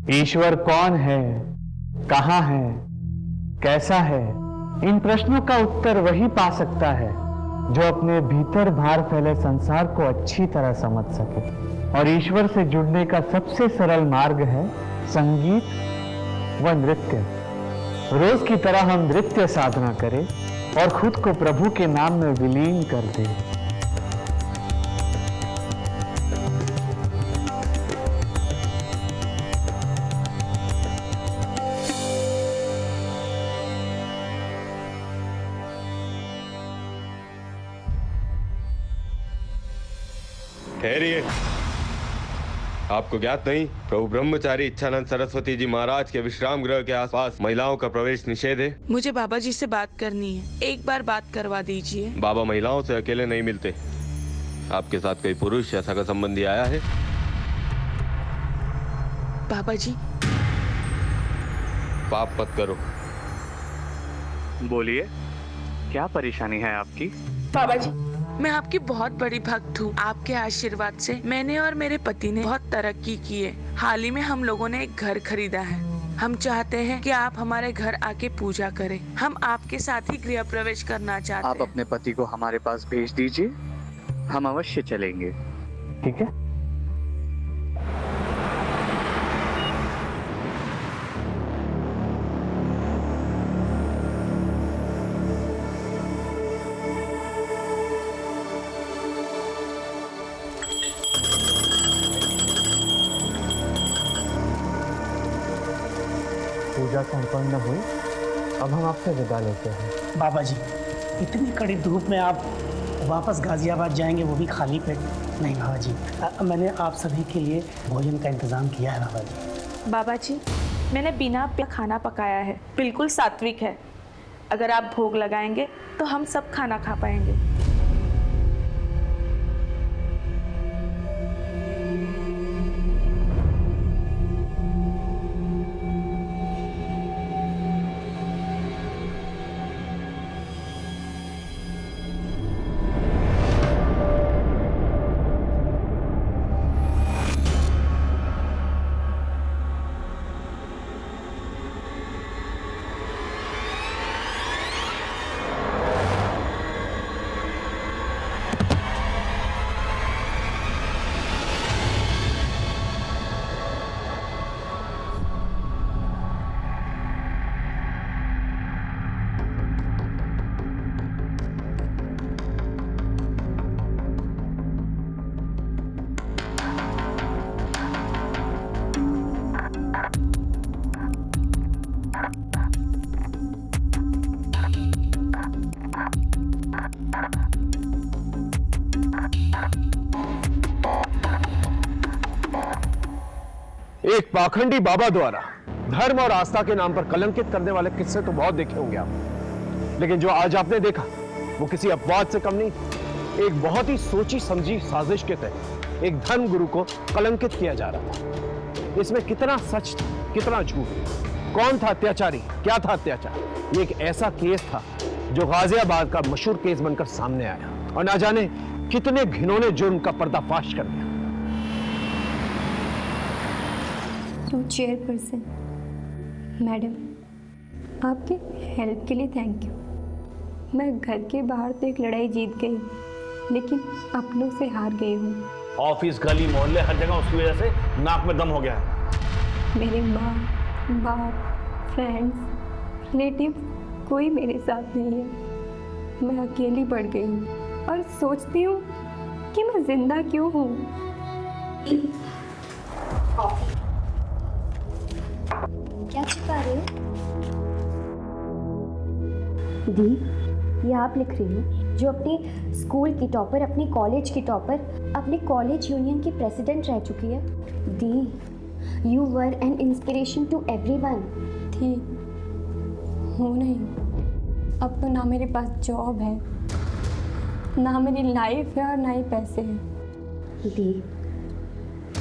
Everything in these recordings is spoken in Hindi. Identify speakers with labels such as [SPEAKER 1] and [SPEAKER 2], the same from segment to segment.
[SPEAKER 1] ईश्वर कौन है, कहाँ है, कैसा है, इन प्रश्नों का उत्तर वही पा सकता है जो अपने भीतर बाहर फैले संसार को अच्छी तरह समझ सके। और ईश्वर से जुड़ने का सबसे सरल मार्ग है संगीत व नृत्य। रोज की तरह हम नृत्य साधना करें और खुद को प्रभु के नाम में विलीन कर दें।
[SPEAKER 2] ठहरिए। आपको ज्ञात नहीं, प्रभु ब्रह्मचारी इच्छानंद सरस्वती जी महाराज के विश्राम गृह के आसपास महिलाओं का प्रवेश निषेध है।
[SPEAKER 3] मुझे बाबा जी से बात करनी है, एक बार बात करवा दीजिए।
[SPEAKER 2] बाबा महिलाओं से अकेले नहीं मिलते। आपके साथ कोई पुरुष या सगा संबंधी आया है?
[SPEAKER 3] बाबा जी।
[SPEAKER 2] पाप मत करो।
[SPEAKER 4] बोलिए, क्या परेशानी है आपकी?
[SPEAKER 3] बाबा जी, मैं आपकी बहुत बड़ी भक्त हूँ। आपके आशीर्वाद से मैंने और मेरे पति ने बहुत तरक्की की है। हाल ही में हम लोगों ने एक घर खरीदा है। हम चाहते हैं कि आप हमारे घर आके पूजा करें। हम आपके साथ ही गृह प्रवेश करना चाहते हैं।
[SPEAKER 4] आप अपने पति को हमारे पास भेज दीजिए, हम अवश्य चलेंगे।
[SPEAKER 1] ठीक है। पूजा संपन्न हुई। अब हम आपसे विदा लेते हैं।
[SPEAKER 5] बाबा जी, इतनी कड़ी धूप में आप वापस गाजियाबाद जाएंगे, वो भी खाली पेट? नहीं बाबा जी, मैंने आप सभी के लिए भोजन का इंतज़ाम किया है बाबा जी।
[SPEAKER 6] बाबा जी, मैंने बिना खाना पकाया है, बिल्कुल सात्विक है। अगर आप भोग लगाएंगे तो हम सब खाना खा पाएंगे।
[SPEAKER 7] एक पाखंडी बाबा द्वारा धर्म और आस्था के नाम पर कलंकित करने वाले किस्से तो बहुत देखे होंगे आप, लेकिन जो आज आपने देखा वो किसी अपवाद से कम नहीं। एक बहुत ही सोची समझी साजिश के तहत एक धर्म गुरु को कलंकित किया जा रहा था। इसमें कितना सच था, कितना झूठ, कौन था अत्याचारी, क्या था अत्याचार। ये एक ऐसा केस था जो गाजियाबाद का मशहूर केस बनकर सामने आया और ना जाने कितने घिनौने जुर्म का पर्दाफाश कर दिया।
[SPEAKER 8] तो चेयरपर्सन मैडम, आपके हेल्प के लिए थैंक यू। मैं घर के बाहर तो एक लड़ाई जीत गई, लेकिन अपनों से हार गई हूँ।
[SPEAKER 9] ऑफिस, गली, मोहल्ले, हर जगह उसकी वजह से नाक में दम हो गया है।
[SPEAKER 8] मेरे माँ बाप, फ्रेंड्स, रिलेटिव कोई मेरे साथ नहीं है। मैं अकेली पड़ गई हूँ और सोचती हूँ कि मैं जिंदा क्यों हूँ।
[SPEAKER 10] क्या छुपा रहे हो? दी, ये आप लिख रही हो जो अपने स्कूल की टॉपर, अपने कॉलेज की टॉपर, अपने कॉलेज यूनियन की प्रेसिडेंट रह चुकी है। दी, you were an inspiration to everyone.
[SPEAKER 8] थी, हूँ नहीं। अब तो ना मेरे पास जॉब है, ना मेरी लाइफ है और ना ही पैसे हैं।
[SPEAKER 10] दी,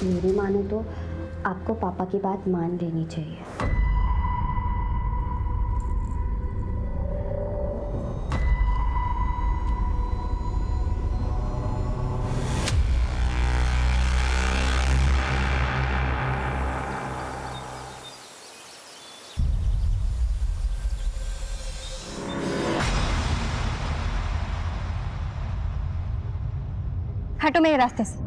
[SPEAKER 10] मेरी मानो तो आपको पापा की बात मान लेनी चाहिए।
[SPEAKER 8] हटो मेरे रास्ते से।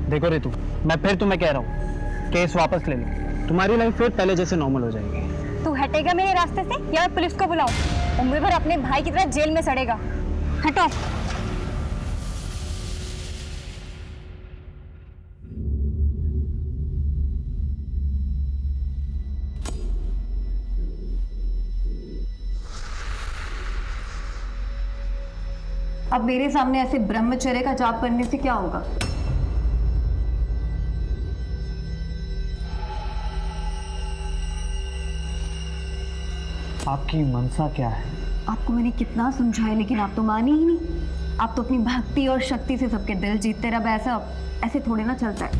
[SPEAKER 1] देखो रितु, मैं फिर तुम्हें कह रहा हूँ, केस वापस ले लो, तुम्हारी लाइफ फिर पहले जैसे नॉर्मल हो जाएगी।
[SPEAKER 8] तू हटेगा मेरे रास्ते से या मैं पुलिस को बुलाऊं? उम्र भर अपने भाई की तरह जेल में सड़ेगा। हटो।
[SPEAKER 11] अब मेरे सामने ऐसे ब्रह्मचर्य का जाप करने से क्या होगा?
[SPEAKER 1] आपकी मनसा क्या है?
[SPEAKER 11] आपको मैंने कितना समझाया लेकिन आप तो माने ही नहीं। आप तो अपनी भक्ति और शक्ति से सबके दिल जीतते रहे। ऐसे थोड़े ना चलता है।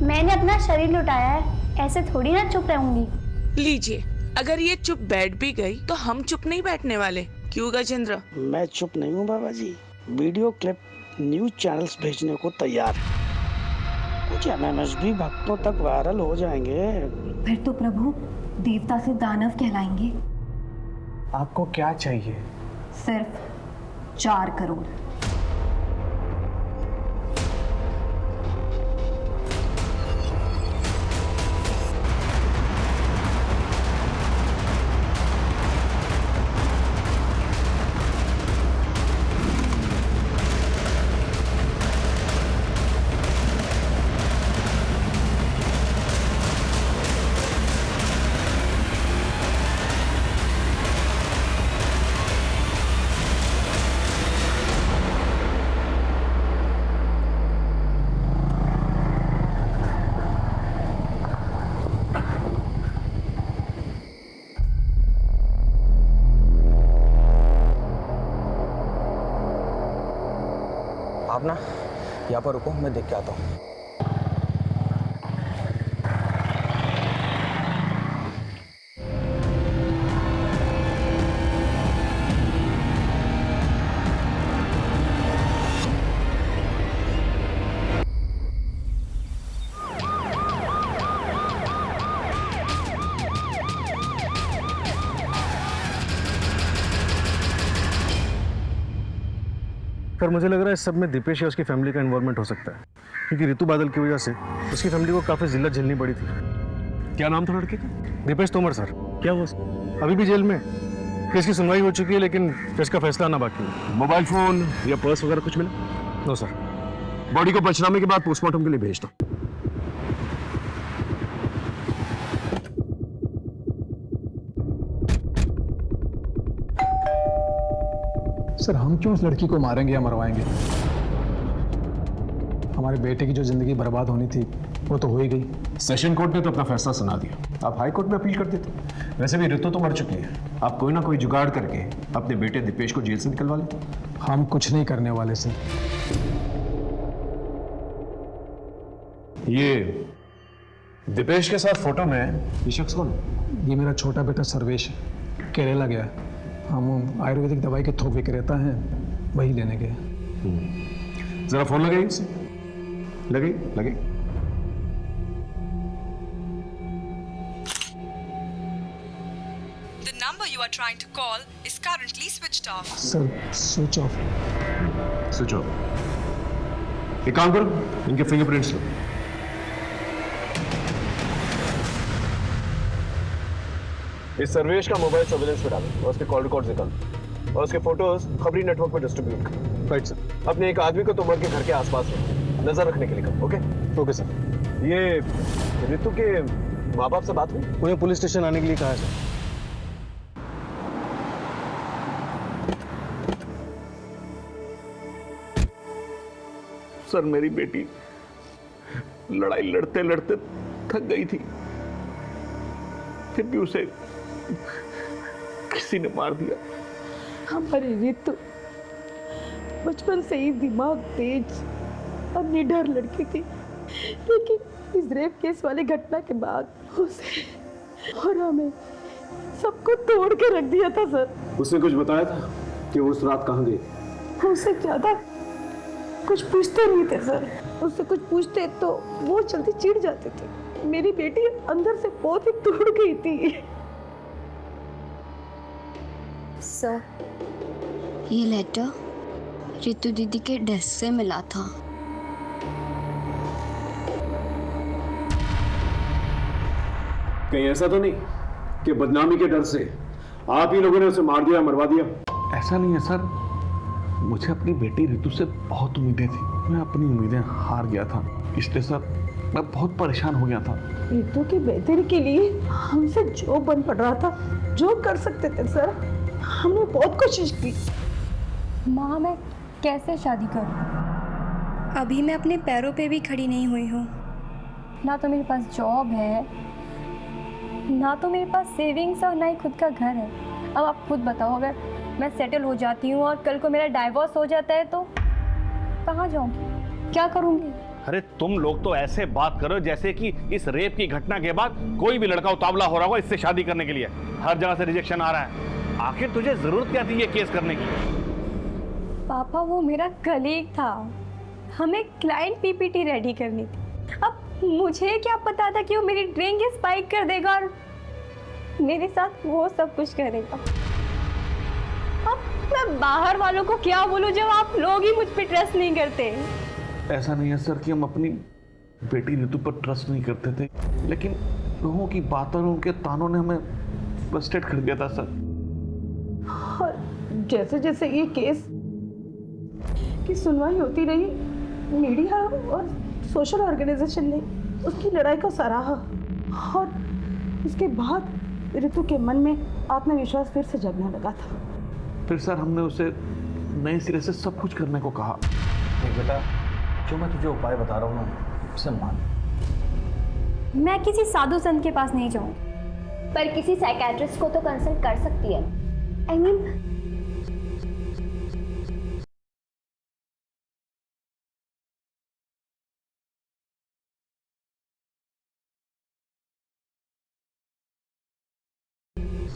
[SPEAKER 10] मैंने अपना शरीर लुटाया है, ऐसे थोड़ी ना चुप रहूंगी।
[SPEAKER 3] लीजिए, अगर ये चुप बैठ भी गई तो हम चुप नहीं बैठने वाले। क्यों गजेंद्र?
[SPEAKER 5] मैं चुप नहीं हूँ बाबा जी। वीडियो क्लिप न्यूज चैनल्स भेजने को तैयार है। कुछ एमएमएस भी भक्तों तक वायरल हो जाएंगे।
[SPEAKER 11] फिर तो प्रभु देवता से दानव कहलाएंगे।
[SPEAKER 1] आपको क्या चाहिए?
[SPEAKER 11] सिर्फ 4 करोड़।
[SPEAKER 7] आप ना यहाँ पर रुको, मैं देख के आता हूँ।
[SPEAKER 9] पर मुझे लग रहा है इस सब में दीपेश या उसकी फैमिली का इन्वॉल्वमेंट हो सकता है, क्योंकि ऋतु बादल की वजह से उसकी फैमिली को काफी जिल्लत झेलनी पड़ी थी। क्या नाम था लड़के का? दीपेश तोमर सर। क्या हुआ? अभी भी जेल में। केस की सुनवाई हो चुकी है लेकिन केस का फैसला आना बाकी है। मोबाइल फोन या पर्स वगैरह कुछ मिला? No sir. बॉडी को पंचनामे के बाद पोस्टमार्टम के लिए भेज दो।
[SPEAKER 12] सर हम क्यों उस लड़की को मारेंगे या मरवाएंगे? हमारे बेटे की जो जिंदगी बर्बाद होनी थी वो तो हो ही गई।
[SPEAKER 7] सेशन कोर्ट ने तो अपना फैसला सुना दिया, आप हाई कोर्ट में अपील कर देते। वैसे भी ऋतु तो मर चुकी है, आप कोई ना कोई जुगाड़ करके अपने बेटे दीपेश को जेल से निकलवा लेते।
[SPEAKER 12] हम कुछ नहीं करने वाले सर।
[SPEAKER 7] ये दीपेश के साथ फोटो में ये शख्स कौन है?
[SPEAKER 12] ये मेरा छोटा बेटा सर्वेश है, केरला गया है। हम आयुर्वेदिक दवाई के थोक विक्रेता हैं, वही लेने गए।
[SPEAKER 7] जरा फोन लगाइए उसे। लगे लगे।
[SPEAKER 13] The number you are trying to call is currently switched off.
[SPEAKER 12] Sir switch off.
[SPEAKER 7] Switch off. एक काम करो, इनके फिंगरप्रिंट्स लो। इस सर्वेश का मोबाइल सर्विलेंस पे डालो और उसके कॉल रिकॉर्ड्स निकालो और उसके फोटोज खबरी नेटवर्क पे डिस्ट्रीब्यूट करो। Right sir. अपने एक आदमी को तोमर के घर के आसपास रखो, नजर रखने के लिए करो। Okay okay sir. ये ऋतु के माँ बाप से बात हुई?
[SPEAKER 9] उन्हें पुलिस स्टेशन आने के लिए कहा है सर।
[SPEAKER 14] सर मेरी बेटी लड़ाई लड़ते लड़ते थक गई थी, फिर भी उसे किसी ने मार दिया।
[SPEAKER 15] हमारी ऋतु बचपन से ही दिमाग तेज और निडर लड़की थी, लेकिन इस रेप केस वाली घटना के बाद उसे और हमें सबको तोड़ के रख दिया था सर।
[SPEAKER 7] उसने कुछ बताया था कि वो उस रात कहाँ गई थी?
[SPEAKER 15] उससे ज्यादा कुछ पूछते नहीं थे सर। उससे कुछ पूछते तो वो जल्दी चिढ़ जाते थे। मेरी बेटी अंदर से बहुत ही टूट गई थी।
[SPEAKER 10] सर ये लेटर रितु दीदी के डेस्क से मिला था।
[SPEAKER 7] कहीं ऐसा तो नहीं कि बदनामी के डर से आप ही लोगों ने उसे मार दिया, मरवा दिया?
[SPEAKER 14] ऐसा नहीं है सर, मुझे अपनी बेटी रितु से बहुत उम्मीदें थी। मैं अपनी उम्मीदें हार गया था, इसलिए सर मैं बहुत परेशान हो गया था।
[SPEAKER 15] रितु की बेहतरी के लिए हमसे जो बन पड़ रहा था, जो कर सकते थे सर, हमने बहुत कोशिश की।
[SPEAKER 8] माँ, मैं कैसे शादी करूँ? अभी मैं अपने पैरों पे भी खड़ी नहीं हुई हूँ। ना तो मेरे पास जॉब है, ना तो मेरे पास सेविंग्स और ना ही खुद का घर है। अब आप खुद बताओ, अगर मैं सेटल हो जाती हूँ और कल को मेरा डाइवोर्स हो जाता है तो कहाँ जाऊँगी, क्या करूँगी?
[SPEAKER 14] अरे तुम लोग तो ऐसे बात करो जैसे कि इस रेप की घटना के बाद कोई भी लड़का उतावला हो रहा होगा इससे शादी करने के लिए। हर जगह से रिजेक्शन आ रहा है। आखिर तुझे जरूरत क्या थी ये केस करने की?
[SPEAKER 8] पापा, वो मेरा कलीग था, हमें क्लाइंट पीपीटी रेडी करनी थी। अब मुझे क्या पता था कि वो मेरी ड्रिंक स्पाइक कर देगा और मेरे साथ वो सब कुछ करेगा। अब मैं बाहर वालों को क्या बोलूं जब आप लोग ही मुझ पे ट्रस्ट नहीं करते?
[SPEAKER 14] ऐसा नहीं है सर कि हम अपनी बेटी रितु पर ट्रस्ट नहीं करते थे, लेकिन लोगों की बातों और उनके तानों ने हमें फ्रस्ट्रेट कर दिया था सर।
[SPEAKER 15] और जैसे जैसे ये केस की सुनवाई होती रही, मीडिया और सोशल ऑर्गेनाइजेशन ने उसकी लड़ाई को सराहा और इसके बाद रितु के मन में आत्मविश्वास फिर से जगने लगा था।
[SPEAKER 14] फिर सर हमने उसे नए सिरे से सब कुछ करने को कहा।
[SPEAKER 9] बेटा, जो मैं तुझे उपाय बता रहा हूँ ना, उसे मान।
[SPEAKER 8] मैं किसी साधु संत के पास नहीं जाऊंगी,
[SPEAKER 10] पर किसी साइकेट्रिस्ट को तो कंसल्ट कर सकती है। I mean,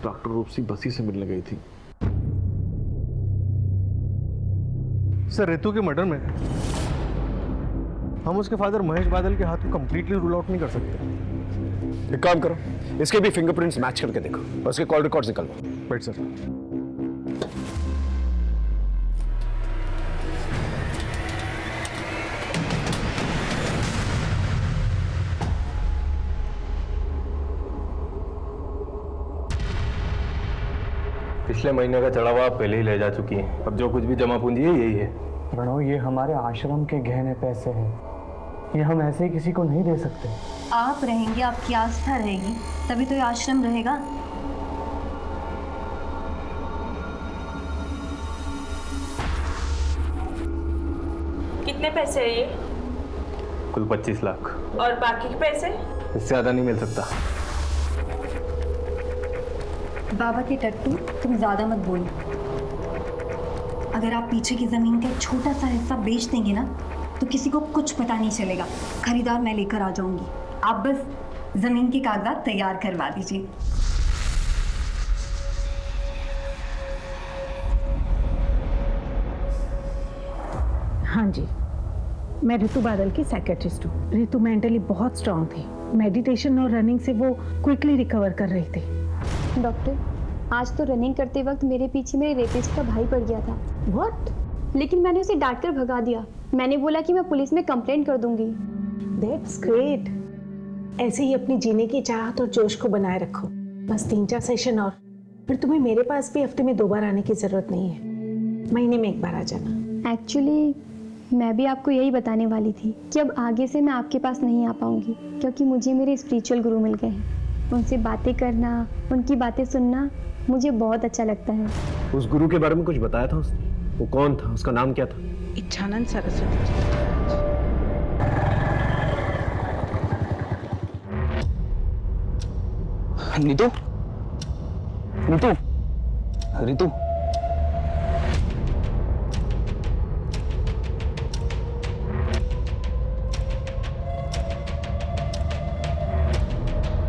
[SPEAKER 14] डॉक्टर रूपसी बसी से मिलने गई थी।
[SPEAKER 9] सर, रितु के मर्डर में हम उसके फादर महेश बादल के हाथ को कंप्लीटली रूल आउट नहीं कर सकते।
[SPEAKER 7] एक काम करो, इसके भी फिंगरप्रिंट्स मैच करके देखो और उसके कॉल रिकॉर्ड्स निकालो।
[SPEAKER 9] Right sir.
[SPEAKER 2] पिछले महीने का चढ़ावा आप पहले ही ले जा चुकी हैं। अब जो कुछ भी जमा पूंजी है यही है।
[SPEAKER 1] प्रणव, ये हमारे आश्रम के गहने पैसे हैं, ये हम ऐसे ही किसी को नहीं दे सकते।
[SPEAKER 11] आप रहेंगे, आपकी आस्था रहेगी, तभी तो ये आश्रम रहेगा।
[SPEAKER 6] कितने पैसे है ये?
[SPEAKER 2] कुल 25 लाख।
[SPEAKER 6] और बाकी के पैसे?
[SPEAKER 2] इससे ज्यादा नहीं मिल सकता।
[SPEAKER 11] बाबा के टट्टू, तुम ज्यादा मत बोलो। अगर आप पीछे की जमीन का एक छोटा सा हिस्सा बेच देंगे ना, तो किसी को कुछ पता नहीं चलेगा। खरीदार मैं लेकर आ जाऊंगी, आप बस जमीन के कागजात तैयार करवा दीजिए।
[SPEAKER 15] हाँ जी, मैं रितु बादल की साइकेट्रिस्ट हूँ। रितु मेंटली बहुत स्ट्रांग थी, मेडिटेशन और रनिंग से वो क्विकली रिकवर कर रही थी।
[SPEAKER 8] डॉक्टर, आज तो रनिंग करते वक्त मेरे पीछे मेरे रेपिस्ट का भाई पड़ गया था।
[SPEAKER 15] व्हाट?
[SPEAKER 8] लेकिन मैंने उसे डांट कर भगा दिया। मैंने बोला कि मैं पुलिस में कंप्लेंट कर दूंगी।
[SPEAKER 15] That's great. ऐसे ही अपनी जीने की चाहत और जोश को बनाए रखो। बस 3-4 सेशन और फिर तुम्हें मेरे पास भी हफ्ते में 2 बार आने की जरूरत नहीं है, महीने में 1 बार आ जाना।
[SPEAKER 8] एक्चुअली मैं भी आपको यही बताने वाली थी कि अब आगे से मैं आपके पास नहीं आ पाऊंगी, क्योंकि मुझे मेरे स्पिरिचुअल गुरु मिल गए हैं। उनसे बातें करना, उनकी बातें सुनना मुझे बहुत अच्छा लगता है।
[SPEAKER 7] उस गुरु के बारे में कुछ बताया था उसने? वो कौन था, उसका नाम क्या था?
[SPEAKER 3] Icchanand Saraswati ji.
[SPEAKER 1] Neetu, Neetu, Ritu,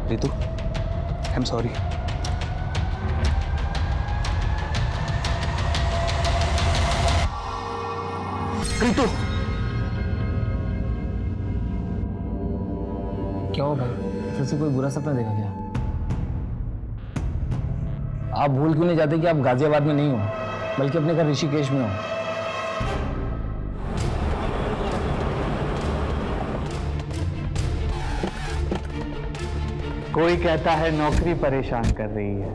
[SPEAKER 1] Ritu, I am sorry. Ritu,
[SPEAKER 16] क्या हो भाई, फिर से कोई बुरा सपना देखा क्या? आप भूल क्यों नहीं जाते कि आप गाजियाबाद में नहीं हो, बल्कि अपने घर ऋषिकेश में हो?
[SPEAKER 1] कोई कहता है नौकरी परेशान कर रही है,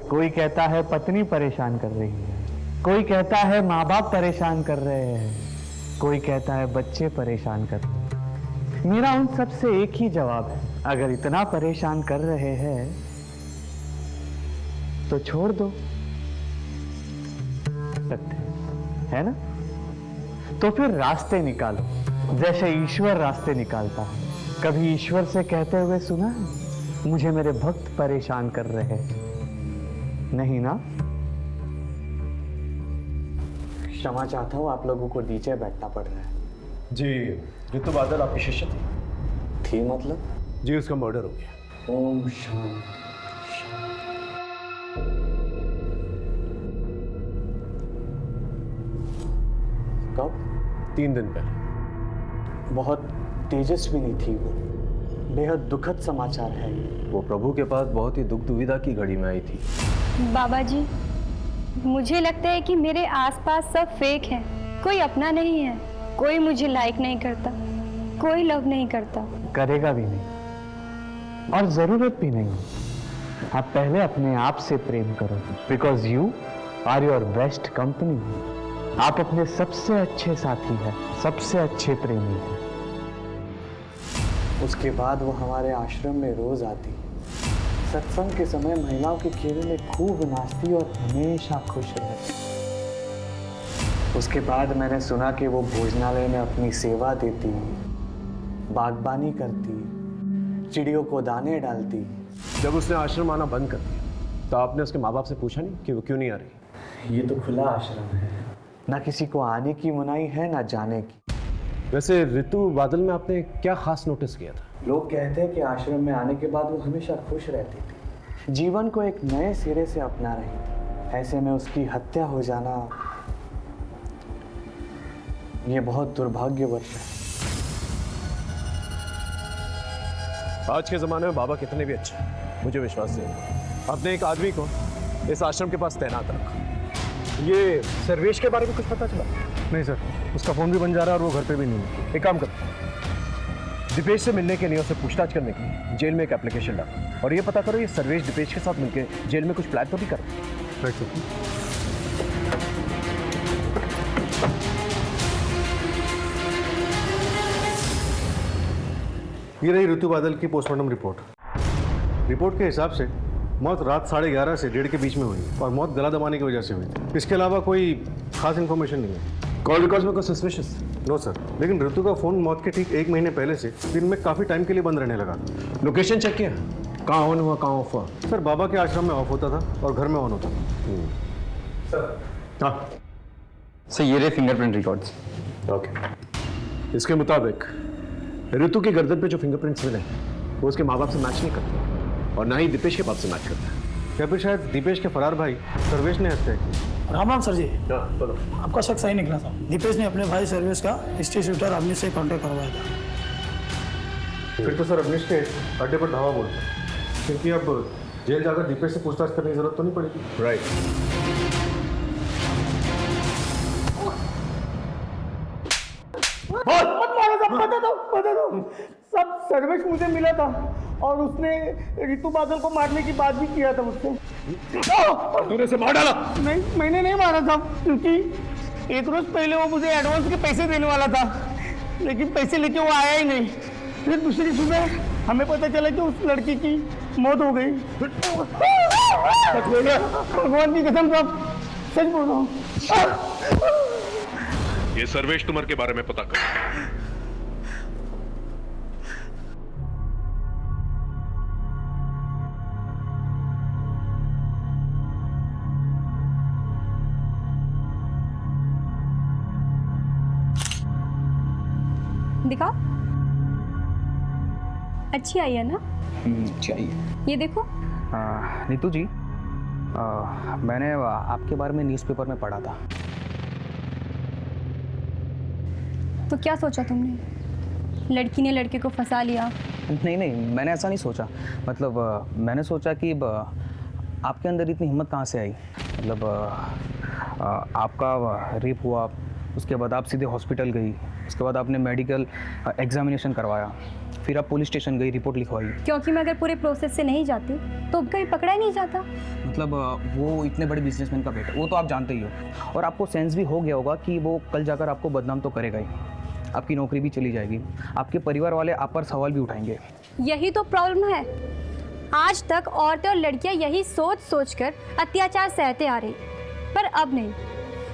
[SPEAKER 1] कोई कहता है पत्नी परेशान कर रही है, कोई कहता है माँ बाप परेशान कर रहे हैं, कोई कहता है बच्चे परेशान कर रहे हैं। मेरा उन सब से एक ही जवाब है, अगर इतना परेशान कर रहे हैं तो छोड़ दो। सकते है ना? तो फिर रास्ते निकालो, जैसे ईश्वर रास्ते निकालता है। कभी ईश्वर से कहते हुए सुना है, मुझे मेरे भक्त परेशान कर रहे हैं? नहीं ना? क्षमा चाहता हूं, आप लोगों को नीचे बैठना पड़ रहा है।
[SPEAKER 7] जी, ऋतु बादल आपकी शिष्य थी
[SPEAKER 1] मतलब?
[SPEAKER 7] जी, उसका मर्डर हो गया।
[SPEAKER 1] ओम शांति। कब?
[SPEAKER 7] 3 दिन पहले।
[SPEAKER 1] बहुत तेजस्विनी थी वो, बेहद दुखद समाचार है।
[SPEAKER 7] वो प्रभु के पास बहुत ही दुख दुविधा की घड़ी में आई थी।
[SPEAKER 8] बाबा जी, मुझे लगता है कि मेरे आसपास सब फेक है, कोई अपना नहीं है, कोई मुझे लाइक नहीं करता, कोई लव नहीं करता,
[SPEAKER 1] करेगा भी नहीं और जरूरत भी नहीं। आप पहले अपने आप से प्रेम करो, because you are your best company. आप अपने सबसे अच्छे साथी हैं, सबसे अच्छे प्रेमी हैं। उसके बाद वो हमारे आश्रम में रोज आती, सत्संग के समय महिलाओं के घेरे में खूब नाचती और हमेशा खुश रहती। उसके बाद मैंने सुना कि वो भोजनालय में अपनी सेवा देती, बागबानी करती, चिड़ियों को दाने डालती।
[SPEAKER 7] जब उसने आश्रम आना बंद कर दिया तो आपने उसके माँ बाप से पूछा नहीं कि वो क्यों नहीं आ रही?
[SPEAKER 1] ये तो खुला आश्रम है, ना किसी को आने की मनाही है ना जाने की।
[SPEAKER 7] वैसे ऋतु बादल में आपने क्या खास नोटिस किया था?
[SPEAKER 1] लोग कहते हैं कि आश्रम में आने के बाद वो हमेशा खुश रहती थी, जीवन को एक नए सिरे से अपना रही थी। ऐसे में उसकी हत्या हो जाना, ये बहुत दुर्भाग्यवश है।
[SPEAKER 7] आज के ज़माने में बाबा कितने भी अच्छे हैं, मुझे विश्वास नहीं। आपने एक आदमी को इस आश्रम के पास तैनात रखा। ये सर्वेश के बारे में कुछ पता चला?
[SPEAKER 9] नहीं सर, उसका फ़ोन भी बन जा रहा है और वो घर पे भी नहीं है।
[SPEAKER 7] एक काम करो, दीपेश से मिलने के लिए, उससे पूछताछ करने के लिए जेल में एक एप्लीकेशन डालो और ये पता करो ये सर्वेश दीपेश के साथ मिलकर जेल में कुछ प्लान तो भी कर।
[SPEAKER 9] Right sir. ये रही ऋतु बादल की पोस्टमार्टम रिपोर्ट। रिपोर्ट के हिसाब से मौत रात 11:30 से 1:30 के बीच में हुई और मौत गला दबाने की वजह से हुई थी। इसके अलावा कोई खास इन्फॉर्मेशन नहीं है।
[SPEAKER 7] कॉल रिकॉर्ड्स में कोई सस्पिशियस?
[SPEAKER 9] नो सर, लेकिन ऋतु का फ़ोन मौत के ठीक 1 महीने पहले से दिन में काफ़ी टाइम के लिए बंद रहने लगा।
[SPEAKER 7] लोकेशन चेक किया? कहाँ ऑन हुआ, कहाँ ऑफ हुआ?
[SPEAKER 9] सर, बाबा के आश्रम में ऑफ होता था और घर में ऑन होता था।
[SPEAKER 7] सर
[SPEAKER 9] हाँ
[SPEAKER 16] सर, ये रहे फिंगरप्रिंट रिकॉर्ड्स।
[SPEAKER 7] ओके, इसके मुताबिक ऋतु की गर्दन पे जो फिंगरप्रिंट्स मिले वो उसके माँ बाप से मैच नहीं करते और ना ही दीपेश के बाप से मैच करता है।
[SPEAKER 9] या फिर शायद दीपेश के फरार भाई सर्वेश ने हत्या की।
[SPEAKER 5] राम राम सर जी।
[SPEAKER 7] बोलो।
[SPEAKER 5] आपका शक सही निकला था। दीपेश ने अपने भाई सर्वेश का हिस्ट्री शूटर अवनीश से कांटेक्ट करवाया था।
[SPEAKER 9] फिर तो सर अवनीश के अड्डे पर धावा बोलते हैं, क्योंकि अब जेल जाकर दीपेश से पूछताछ करने की जरूरत तो नहीं पड़ेगी।
[SPEAKER 7] राइट।
[SPEAKER 5] बता दो सब सर्वेश मुझे मिला था और उसने ऋतु बादल को मारने की बात भी किया था मुझसे।
[SPEAKER 7] तूने उसे मार डाला?
[SPEAKER 5] नहीं, मैंने नहीं मारा था, क्योंकि एक रोज पहले वो मुझे एडवांस के पैसे देने वाला था, लेकिन पैसे लेके वो आया ही नहीं। फिर दूसरी सुबह हमें पता चला कि उस लड़की की मौत हो गई।
[SPEAKER 7] सच बोल रहा?
[SPEAKER 5] भगवान की कसम साहब, सच बोल रहा हूँ।
[SPEAKER 14] ये सर्वेश तुमर के बारे में पता कर।
[SPEAKER 8] दिखा, अच्छी आई है ना?
[SPEAKER 16] चाहिए।
[SPEAKER 8] ये देखो।
[SPEAKER 16] नीतू जी, मैंने आपके बारे में न्यूज़पेपर में पढ़ा था।
[SPEAKER 8] तो क्या सोचा तुमने? लड़की ने लड़के को फंसा लिया?
[SPEAKER 16] नहीं, मैंने ऐसा नहीं सोचा। मतलब मैंने सोचा कि आपके अंदर इतनी हिम्मत कहाँ से आई। मतलब आपका रेप हुआ, उसके बाद आप सीधे हॉस्पिटल गई, उसके बाद आपने मेडिकल एग्जामिनेशन करवाया, फिर आप पुलिस स्टेशन गई, रिपोर्ट लिखवाई।
[SPEAKER 8] क्योंकि मैं अगर पूरे प्रोसेस से नहीं जाती तो कहीं पकड़ा ही नहीं जाता।
[SPEAKER 16] मतलब वो इतने बड़े बिजनेसमैन का बेटा, वो तो आप जानते ही हो। और आपको सेंस भी हो गया होगा कि वो कल जाकर आपको बदनाम तो करेगा ही, आपकी नौकरी भी चली जाएगी, आपके परिवार वाले आप पर सवाल भी उठाएंगे।
[SPEAKER 8] यही तो प्रॉब्लम है। आज तक औरतें और लड़कियां यही सोच सोच कर अत्याचार सहते आ रही, पर अब नहीं।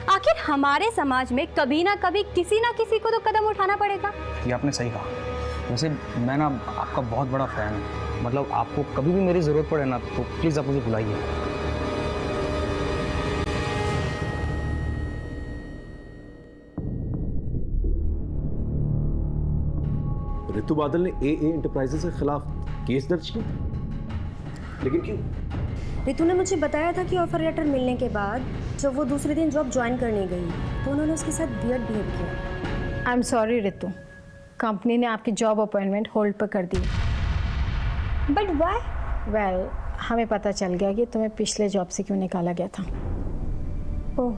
[SPEAKER 8] आखिर हमारे समाज में कभी ना कभी किसी ना किसी को तो कदम उठाना पड़ेगा।
[SPEAKER 16] ये आपने सही कहा। वैसे मैं ना आपका बहुत बड़ा फ़ैन हूँ, मतलब आपको कभी भी मेरी ज़रूरत पड़े ना तो प्लीज़ आप मुझे बुलाइए।
[SPEAKER 9] ऋतु बादल ने AA एंटरप्राइजेस के खिलाफ केस दर्ज किया, लेकिन क्यों?
[SPEAKER 10] रितु ने मुझे बताया था कि ऑफर लेटर मिलने के बाद जब वो दूसरे दिन जॉब ज्वाइन करने गई तो उन्होंने उसके साथ वियर्ड बिहेव किया।
[SPEAKER 15] आई एम सॉरी रितु, कंपनी ने आपकी जॉब अपॉइंटमेंट होल्ड पर कर दी।
[SPEAKER 10] But why?
[SPEAKER 15] वेल, हमें पता चल गया कि तुम्हें पिछले जॉब से क्यों निकाला गया था।
[SPEAKER 8] ओह,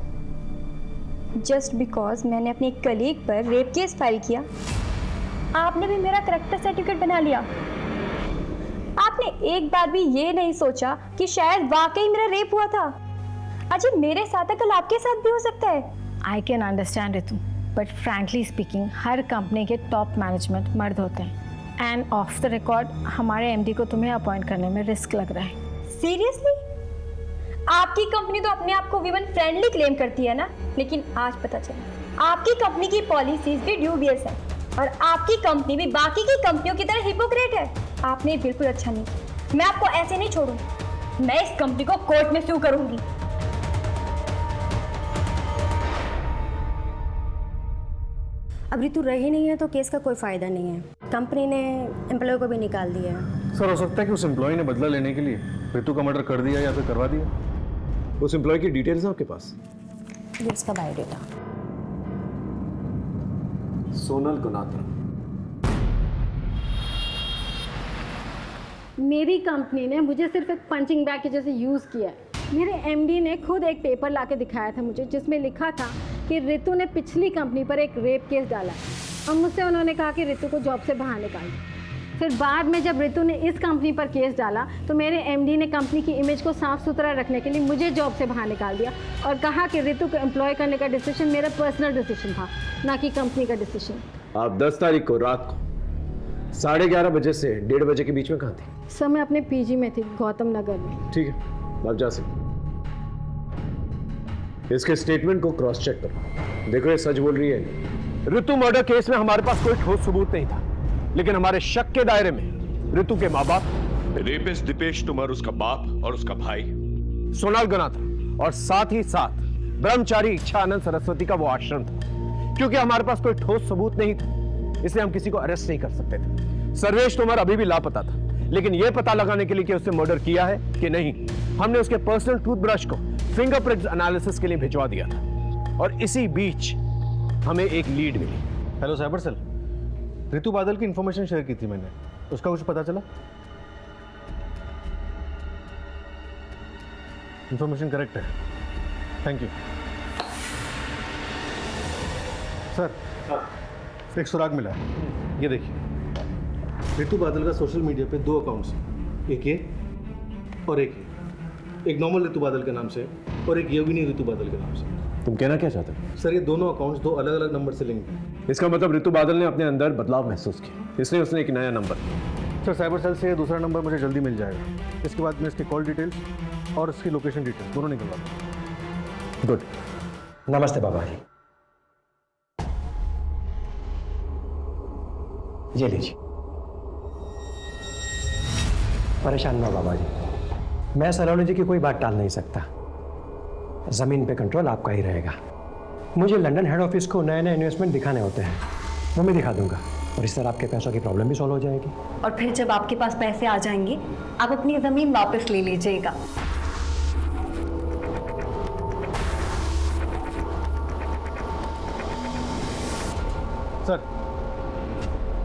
[SPEAKER 8] जस्ट बिकॉज मैंने अपने एक कलीग पर रेप केस फाइल किया। आपने भी मेरा करेक्टर सर्टिफिकेट बना लिया। आपने एक बार भी ये नहीं सोचा कि शायद वाकई मेरा रेप हुआ था। अजी मेरे साथ है, कल आपके साथ भी हो सकता है।
[SPEAKER 15] I can understand Ritu, but frankly speaking her company के टॉप मैनेजमेंट मर्द होते हैं। एंड ऑफ द रिकॉर्ड हमारे MD को तुम्हें अपॉइंट करने में रिस्क लग रहा है।
[SPEAKER 8] सीरियसली? आपकी कंपनी तो अपने आप को वीमन फ्रेंडली क्लेम करती है ना, लेकिन आज पता चला आपकी कंपनी की पॉलिसीज भी ड्यूबियस है और आपकी कंपनी भी बाकी की कंपनियों की तरह हिपोक्रेट है। आपने बिल्कुल अच्छा नहीं किया। मैं आपको ऐसे नहीं छोड़ूंगी, मैं इस कंपनी को कोर्ट में सू करूंगी।
[SPEAKER 10] अब रितु रही नहीं है तो केस का कोई फायदा नहीं है। कंपनी ने एम्प्लॉय को भी निकाल दिया है।
[SPEAKER 9] सर, हो सकता है कि उस एम्प्लॉय ने बदला लेने के लिए ऋतु का मर्डर कर दिया या फिर करवा दिया। उस एम्प्लॉय की डिटेल्स है आपके पास?
[SPEAKER 10] ये उसका बायोडेटा।
[SPEAKER 9] सोनल गुनात्रा।
[SPEAKER 15] मेरी कंपनी ने मुझे सिर्फ एक पंचिंग बैग के जैसे यूज़ किया है। मेरे MD ने खुद एक पेपर लाके दिखाया था मुझे, जिसमें लिखा था कि ऋतु ने पिछली कंपनी पर एक रेप केस डाला और मुझसे उन्होंने कहा कि ऋतु को जॉब से बाहर निकाल दो। फिर बाद में जब ऋतु ने इस कंपनी पर केस डाला तो मेरे MD ने कंपनी की इमेज को साफ सुथरा रखने के लिए मुझे जॉब से बाहर निकाल दिया और कहा कि ऋतु को एम्प्लॉय करने का डिसीजन मेरा पर्सनल डिसीजन था, ना कि कंपनी का डिसीजन।
[SPEAKER 9] आप 10 तारीख को रात को 11:30 बजे से 1:30 बजे के बीच में कहाँ थी?
[SPEAKER 15] सर, मैं अपने PG में थी, गौतम नगर में।
[SPEAKER 9] ठीक है, आप जा सकते। इसके स्टेटमेंट को क्रॉस चेक करो, देखो ये सच बोल रही है।
[SPEAKER 7] ऋतु मर्डर केस में हमारे पास कोई ठोस सबूत नहीं था, लेकिन हमारे शक के दायरे में ऋतु के माँ बाप,
[SPEAKER 17] रेपिस्ट दीपेश तुमर उसका बाप और उसका भाई
[SPEAKER 7] सोनाल गुनात्रा, और साथ ही साथ ब्रह्मचारी इच्छानंद सरस्वती का वो आश्रम था। क्योंकि हमारे पास कोई ठोस सबूत नहीं था, इसलिए हम किसी को अरेस्ट नहीं कर सकते थे। सर्वेश तोमर अभी भी लापता था, लेकिन यह पता लगाने के लिए कि उसने मर्डर किया है कि नहीं, हमने उसके पर्सनल टूथब्रश को फिंगरप्रिंट्स एनालिसिस के लिए भिजवा दिया था। और इसी बीच हमें एक लीड मिली।
[SPEAKER 9] हेलो साइबर सेल, ऋतु बादल की इंफॉर्मेशन शेयर की थी मैंने, उसका कुछ पता चला? इंफॉर्मेशन करेक्ट है, थैंक यू सर। एक सुराग मिला है, ये देखिए। ऋतु बादल का सोशल मीडिया पे 2 अकाउंट्स हैं, एक ये और एक ये। एक नॉर्मल ऋतु बादल के नाम से और एक योगिनी ऋतु बादल के नाम से। तुम कहना क्या चाहते हो? सर, ये दोनों अकाउंट्स 2 अलग अलग नंबर से लिंक हैं। इसका मतलब ऋतु बादल ने अपने अंदर बदलाव महसूस किया, इसलिए उसने एक नया नंबर। सर, साइबर सेल से दूसरा नंबर मुझे जल्दी मिल जाएगा। इसके बाद मैं इसकी कॉल डिटेल्स और इसकी लोकेशन डिटेल्स दोनों निकलवा दूँ। गुड।
[SPEAKER 18] नमस्ते बाबा जी। ये लीजिए। परेशान ना बाबा जी, मैं सलोनी जी की कोई बात टाल नहीं सकता। ज़मीन पे कंट्रोल आपका ही रहेगा। मुझे लंदन हेड ऑफिस को नए नए इन्वेस्टमेंट दिखाने होते हैं, वो मैं दिखा दूंगा और इस तरह आपके पैसों की प्रॉब्लम भी सॉल्व हो जाएगी।
[SPEAKER 11] और फिर जब आपके पास पैसे आ जाएंगे आप अपनी ज़मीन वापस ले लीजिएगा।
[SPEAKER 9] सर,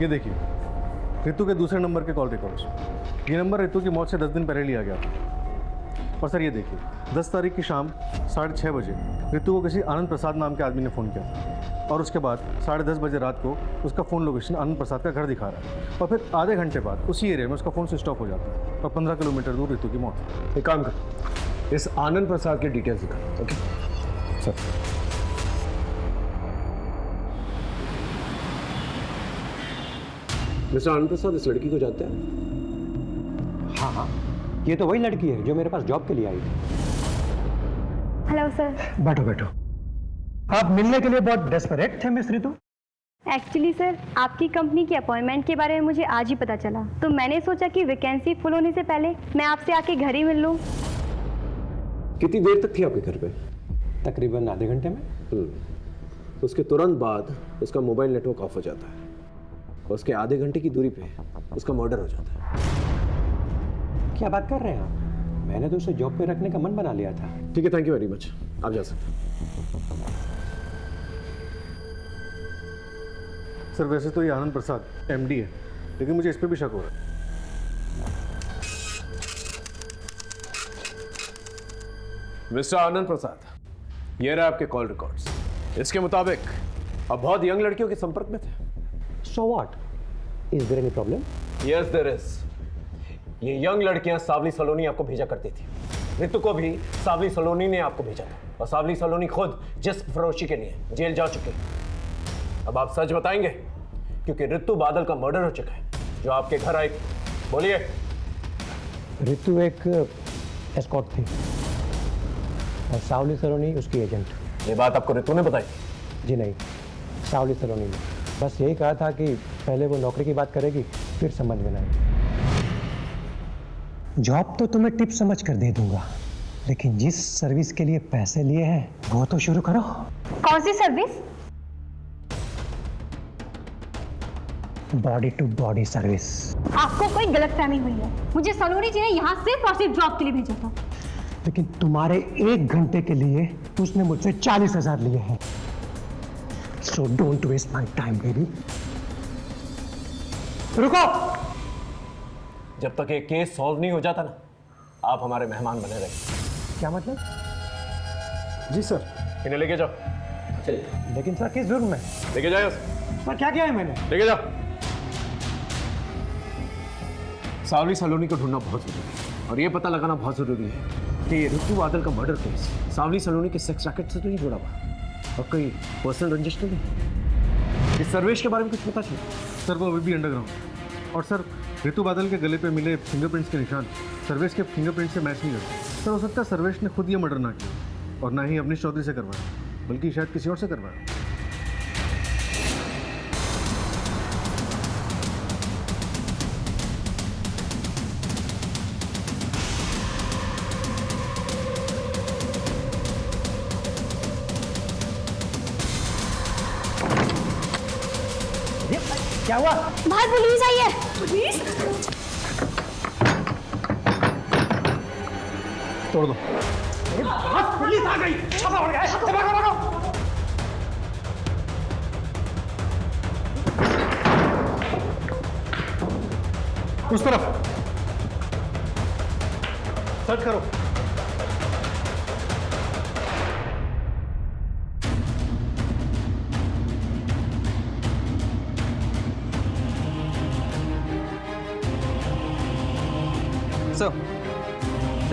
[SPEAKER 9] ये देखिए ऋतु के दूसरे नंबर के कॉल रिकॉर्ड्स। ये नंबर ऋतु की मौत से 10 दिन पहले लिया गया था। और सर ये देखिए 10 तारीख की शाम 6:30 बजे ऋतु को किसी आनंद प्रसाद नाम के आदमी ने फ़ोन किया था। और उसके बाद 10:30 बजे रात को उसका फ़ोन लोकेशन आनंद प्रसाद का घर दिखा रहा है, और फिर आधे घंटे बाद उसी एरिया में उसका फ़ोन स्विच ऑफ हो जाता है और 15 किलोमीटर दूर रितु की मौत।
[SPEAKER 7] एक काम कर, इस आनंद प्रसाद की डिटेल्स दिखा। Okay sir. मिस्टर आनंद प्रसाद इस लड़की को जानते हैं?
[SPEAKER 18] हाँ हाँ, ये तो वही लड़की है जो मेरे पास जॉब के लिए आई थी।
[SPEAKER 10] Hello sir.
[SPEAKER 18] बैठो बैठो। आप मिलने के लिए बहुत डेस्परेट थे मिस रितु?
[SPEAKER 10] एक्चुअली सर, आपकी कंपनी की अपॉइंटमेंट के बारे में मुझे आज ही पता चला, तो मैंने सोचा कि वैकेंसी फुल होने से पहले मैं आपसे आके घर ही मिल लूँ।
[SPEAKER 7] कितनी देर तक थी आपके घर पे?
[SPEAKER 18] तकरीबन आधे घंटे में।
[SPEAKER 7] उसके तुरंत बाद उसका मोबाइल नेटवर्क ऑफ हो जाता है और उसके आधे घंटे की दूरी पे उसका मर्डर हो जाता है।
[SPEAKER 18] क्या बात कर रहे हैं आप? मैंने तो उसे जॉब पे रखने का मन बना लिया था।
[SPEAKER 7] ठीक है, थैंक यू वेरी मच, आप जा सकते हैं।
[SPEAKER 9] सर वैसे तो ये आनंद प्रसाद MD है, लेकिन मुझे इस पर भी शक हो रहा है।
[SPEAKER 7] मिस्टर आनंद प्रसाद, ये रहा आपके कॉल रिकॉर्ड्स। इसके मुताबिक आप बहुत यंग लड़कियों के संपर्क में थे।
[SPEAKER 18] So what? Is there any problem?
[SPEAKER 7] Yes, there is. ये यंग लड़कियां सावली सलोनी आपको भेजा करती थी। रितु को भी सावली सलोनी ने आपको भेजा था, और सावली सलोनी खुद जिस्म फरोशी के लिए जेल जा चुके हैं। अब आप सच बताएंगे, क्योंकि रितु बादल का मर्डर हो चुका है जो आपके घर आई। बोलिए।
[SPEAKER 18] रितु एक एस्कॉर्ट थी और सावली सलोनी उसकी एजेंट।
[SPEAKER 7] ये बात आपको रितु ने बताई?
[SPEAKER 18] जी नहीं, सावली सलोनी ने बस यही कहा था कि पहले वो नौकरी की बात करेगी, फिर समझ में आएगी। जॉब तो तुम्हें टिप समझ कर दे दूंगा, लेकिन जिस सर्विस के लिए पैसे लिए हैं वो तो शुरू करो।
[SPEAKER 10] कौन सी service?
[SPEAKER 18] Body to body service.
[SPEAKER 10] आपको कोई गलतफहमी हुई है। मुझे सलोनी जी ने यहाँ सिर्फ और सिर्फ जॉब के लिए भेजा था।
[SPEAKER 18] लेकिन तुम्हारे 1 घंटे के लिए उसने मुझसे 40,000 लिए हैं। So don't waste my time, baby. रुको!
[SPEAKER 7] जब तक ये केस सॉल्व नहीं हो जाता ना, आप हमारे मेहमान बने रहे।
[SPEAKER 18] क्या मतलब?
[SPEAKER 9] जी सर।
[SPEAKER 7] इन्हें लेके जाओ।
[SPEAKER 18] चलिए। लेकिन सर किस जुर्म में?
[SPEAKER 7] लेके जाओ।
[SPEAKER 18] सर क्या किया है मैंने?
[SPEAKER 7] लेके जाओ। सावली सलोनी को ढूंढना बहुत जरूरी है, और ये पता लगाना बहुत जरूरी है कि रितु बादल का मर्डर केस सावली सलोनी के सेक्स रैकेट से तो नहीं जुड़ा हुआ, और कोई पर्सनल रंजिश तो नहीं। इस सर्वेश के बारे में कुछ पता चला?
[SPEAKER 9] सर वो अभी भी अंडरग्राउंड। और सर रितु बादल के गले पे मिले फिंगरप्रिंट्स के निशान सर्वेश के फिंगरप्रिंट से मैच नहीं करते। सर हो सकता है सर्वेश ने खुद ये मर्डर ना किया, और ना ही अवनीश चौधरी से करवाया, बल्कि शायद किसी और से करवाया।
[SPEAKER 18] क्या हुआ?
[SPEAKER 10] बाहर पुलिस आई है। पुलिस?
[SPEAKER 9] तोड़ दो।
[SPEAKER 18] पुलिस आ गई। छापा पड़ गया है। भागो।
[SPEAKER 9] उस तरफ। सर्च करो।
[SPEAKER 19] सर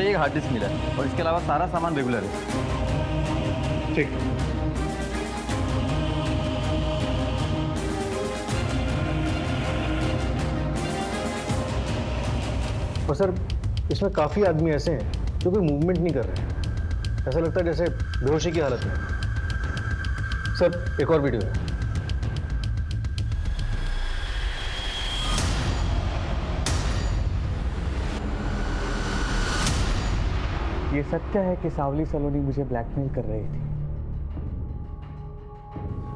[SPEAKER 19] एक हार्ड डिस्क मिला है, और इसके अलावा सारा सामान रेगुलर है।
[SPEAKER 9] ठीक। और सर इसमें काफ़ी आदमी ऐसे हैं जो कोई मूवमेंट नहीं कर रहे हैं, ऐसा लगता है जैसे बेहोशी की हालत में। सर एक और वीडियो है।
[SPEAKER 1] ये सत्य है कि सावली सलोनी मुझे ब्लैकमेल कर रही थी।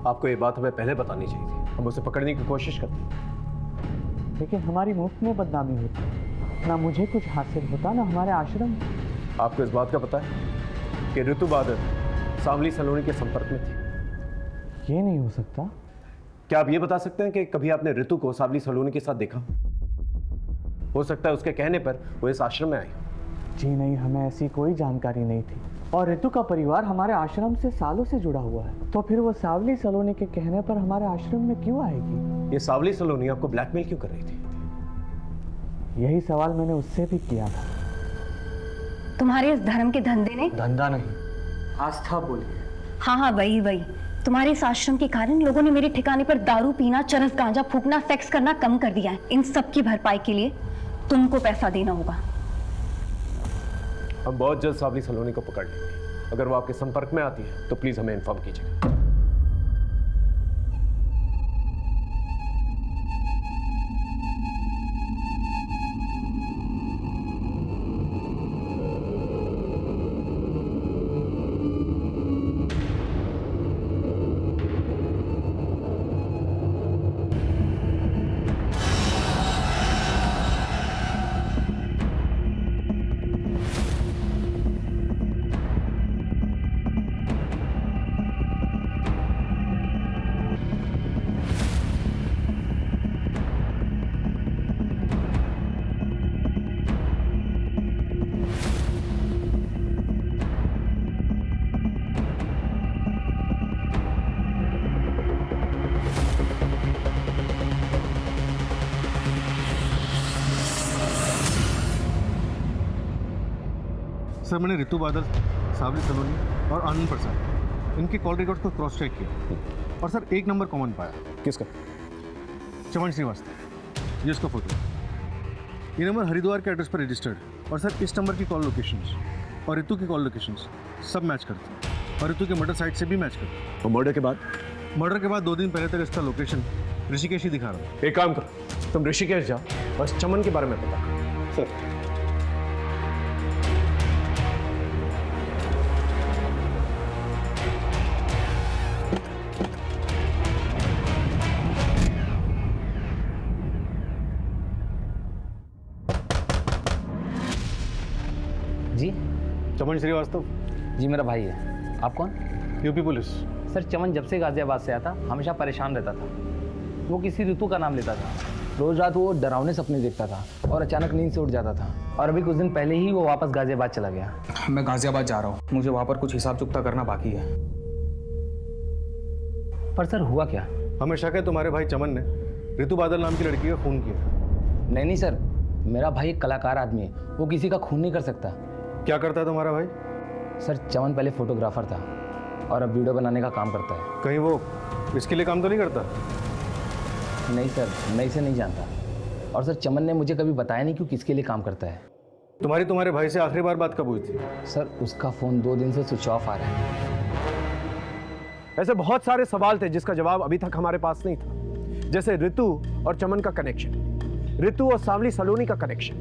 [SPEAKER 7] आपको ये बात हमें पहले बतानी चाहिए थी, हम उसे पकड़ने की कोशिश करते।
[SPEAKER 1] लेकिन हमारी मुफ्त में बदनामी होती, ना मुझे कुछ हासिल होता ना हमारे आश्रम।
[SPEAKER 7] आपको इस बात का पता है कि रितु बादल सावली सलोनी के संपर्क में थी?
[SPEAKER 1] ये नहीं हो सकता।
[SPEAKER 7] क्या आप ये बता सकते हैं कि कभी आपने रितु को सावली सलोनी के साथ देखा? हो सकता है उसके कहने पर वो इस आश्रम में आई।
[SPEAKER 1] जी नहीं, हमें ऐसी कोई जानकारी नहीं थी। और ऋतु का परिवार हमारे आश्रम से सालों से जुड़ा हुआ है, तो फिर वो सावली सलोनी के कहने पर हमारे आश्रम में क्यों आएगी?
[SPEAKER 7] ये सावली सलोनी आपको ब्लैकमेल क्यों कर रही थी?
[SPEAKER 1] यही सवाल मैंने उससे भी किया था।
[SPEAKER 11] तुम्हारे इस धर्म के धंधे ने,
[SPEAKER 1] धंधा नहीं, आस्था बोलिए।
[SPEAKER 11] हाँ हाँ वही तुम्हारे इस आश्रम के कारण लोगों ने मेरे ठिकाने पर दारू पीना, चरस गांजा फूकना, सेक्स करना कम कर दिया है। इन सब की भरपाई के लिए तुमको पैसा देना होगा।
[SPEAKER 7] हम बहुत जल्द सावली सलोनी को पकड़ लेंगे। अगर वो आपके संपर्क में आती है तो प्लीज हमें इन्फॉर्म कीजिएगा।
[SPEAKER 9] सर मैंने ऋतु बादल, सावली सलोनी और आनंद प्रसाद इनके कॉल रिकॉर्ड्स को क्रॉस चेक किया और सर एक नंबर कॉमन पाया।
[SPEAKER 7] किसका?
[SPEAKER 9] चमन श्रीवास्तव, ये उसका फोटो। ये नंबर हरिद्वार के एड्रेस पर रजिस्टर्ड और सर इस नंबर की कॉल लोकेशंस और ऋतु की कॉल लोकेशंस सब मैच करते हैं और ऋतु के मर्डर साइट से भी मैच करते हैं।
[SPEAKER 7] और मर्डर के बाद?
[SPEAKER 9] मर्डर के बाद 2 दिन पहले तक इसका लोकेशन ऋषिकेश ही दिखा रहा है।
[SPEAKER 7] एक काम करो, तुम ऋषिकेश जाओ बस चमन के बारे में पता करो। सर
[SPEAKER 20] जी
[SPEAKER 9] चमन श्रीवास्तव
[SPEAKER 20] जी मेरा भाई है। आप कौन?
[SPEAKER 9] UP police.
[SPEAKER 20] सर चमन जब से गाजियाबाद से आता हमेशा परेशान रहता था। वो किसी ऋतु का नाम लेता था, रोज रात वो डरावने सपने देखता था और अचानक नींद से उठ जाता था। और अभी कुछ दिन पहले ही वो वापस गाजियाबाद चला गया।
[SPEAKER 16] मैं गाजियाबाद जा रहा हूँ, मुझे वहाँ पर कुछ हिसाब चुकता करना बाकी है।
[SPEAKER 20] पर सर हुआ क्या?
[SPEAKER 9] हमें शक है तुम्हारे भाई चमन ने ऋतु बादल नाम की लड़की का खून किया।
[SPEAKER 20] नहीं सर, मेरा भाई एक कलाकार आदमी है, वो किसी का खून नहीं कर सकता।
[SPEAKER 9] क्या करता है तुम्हारा भाई?
[SPEAKER 20] सर चमन पहले फोटोग्राफर था और अब वीडियो बनाने का काम करता है।
[SPEAKER 9] कहीं वो इसके लिए काम तो नहीं करता?
[SPEAKER 20] नहीं सर, मैं इसे नहीं जानता। और सर चमन ने मुझे कभी बताया नहीं कि किसके लिए काम करता है।
[SPEAKER 9] तुम्हारे भाई से आखिरी बार बात कब हुई थी?
[SPEAKER 20] सर उसका फ़ोन 2 दिन से स्विच ऑफ आ रहा है।
[SPEAKER 7] ऐसे बहुत सारे सवाल थे जिसका जवाब अभी तक हमारे पास नहीं था, जैसे ऋतु और चमन का कनेक्शन, ऋतु और सावली सलोनी का कनेक्शन,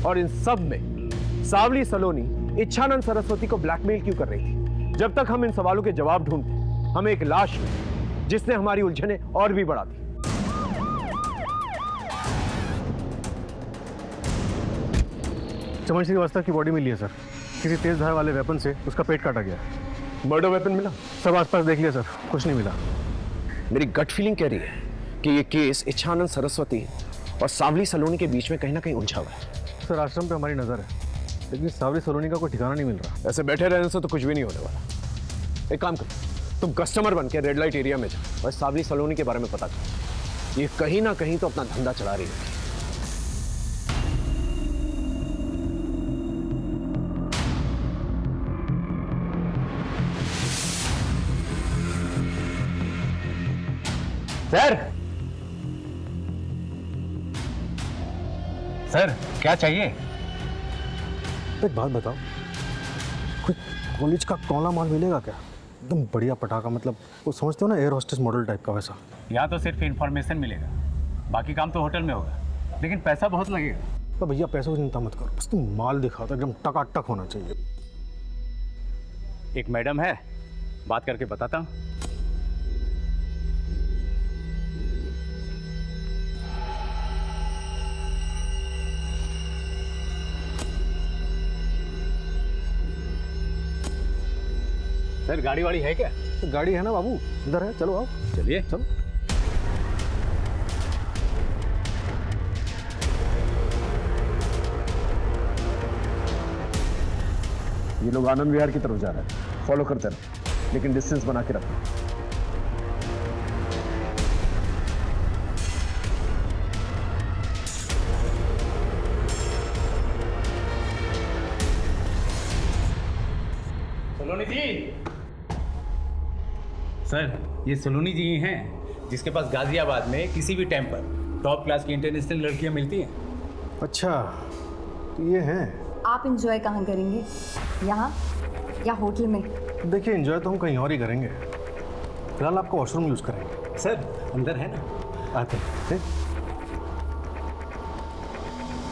[SPEAKER 7] और इन सब में सावली सलोनी इच्छानंद सरस्वती को ब्लैकमेल क्यों कर रही थी। जब तक हम इन सवालों के जवाब ढूंढते हमें एक लाश मिली जिसने हमारी उलझने और भी बढ़ा दी।
[SPEAKER 9] चमन श्रीवास्तव की बॉडी मिली है सर, किसी तेज धार वाले वेपन से उसका पेट काटा गया।
[SPEAKER 7] मर्डर वेपन मिला?
[SPEAKER 9] सब आसपास देख लिया सर, कुछ नहीं मिला।
[SPEAKER 7] मेरी गट फीलिंग कह रही है कि ये केस इच्छानंद सरस्वती और सावली सलोनी के बीच में कहीं ना कहीं उलझा हुआ है।
[SPEAKER 9] सर आश्रम पे हमारी नजर है, लेकिन सावली सलोनी का कोई ठिकाना नहीं मिल रहा।
[SPEAKER 7] ऐसे बैठे रहने से तो कुछ भी नहीं होने वाला। एक काम करो, तुम कस्टमर बन के रेड लाइट एरिया में जाओ और सावली सलोनी के बारे में पता करो। ये कहीं ना कहीं तो अपना धंधा चला रही है।
[SPEAKER 14] सर क्या चाहिए?
[SPEAKER 9] एक बात बताओ, कोई कॉलेज का कौला माल मिलेगा क्या? एकदम बढ़िया पटाखा, मतलब वो समझते हो ना, एयर होस्टेस मॉडल टाइप का वैसा।
[SPEAKER 14] यहाँ तो सिर्फ इंफॉर्मेशन मिलेगा, बाकी काम तो होटल में होगा, लेकिन पैसा बहुत लगेगा।
[SPEAKER 9] तो भैया पैसों की चिंता मत करो, बस तुम माल दिखाओ तो एकदम टकाटक होना चाहिए।
[SPEAKER 14] एक मैडम है, बात करके बताता हूँ। सर गाड़ी वाड़ी है क्या?
[SPEAKER 9] तो गाड़ी है ना बाबू, इधर है, चलो आओ।
[SPEAKER 14] चलिए
[SPEAKER 9] चलो।
[SPEAKER 7] ये लोग आनंद विहार की तरफ जा रहे हैं, फॉलो करते रहो, लेकिन डिस्टेंस बना के रखो।
[SPEAKER 14] सलोनी जी, सर ये सलोनी जी ही हैं जिसके पास गाजियाबाद में किसी भी टाइम पर टॉप क्लास की इंटरनेशनल लड़कियां मिलती हैं।
[SPEAKER 9] अच्छा, तो ये हैं।
[SPEAKER 11] आप इंजॉय कहाँ करेंगे, यहाँ या होटल में?
[SPEAKER 9] देखिए, एंजॉय तो हम कहीं और ही करेंगे, फिलहाल आपका वॉशरूम यूज़ करेंगे।
[SPEAKER 14] सर अंदर है ना,
[SPEAKER 9] आते हैं।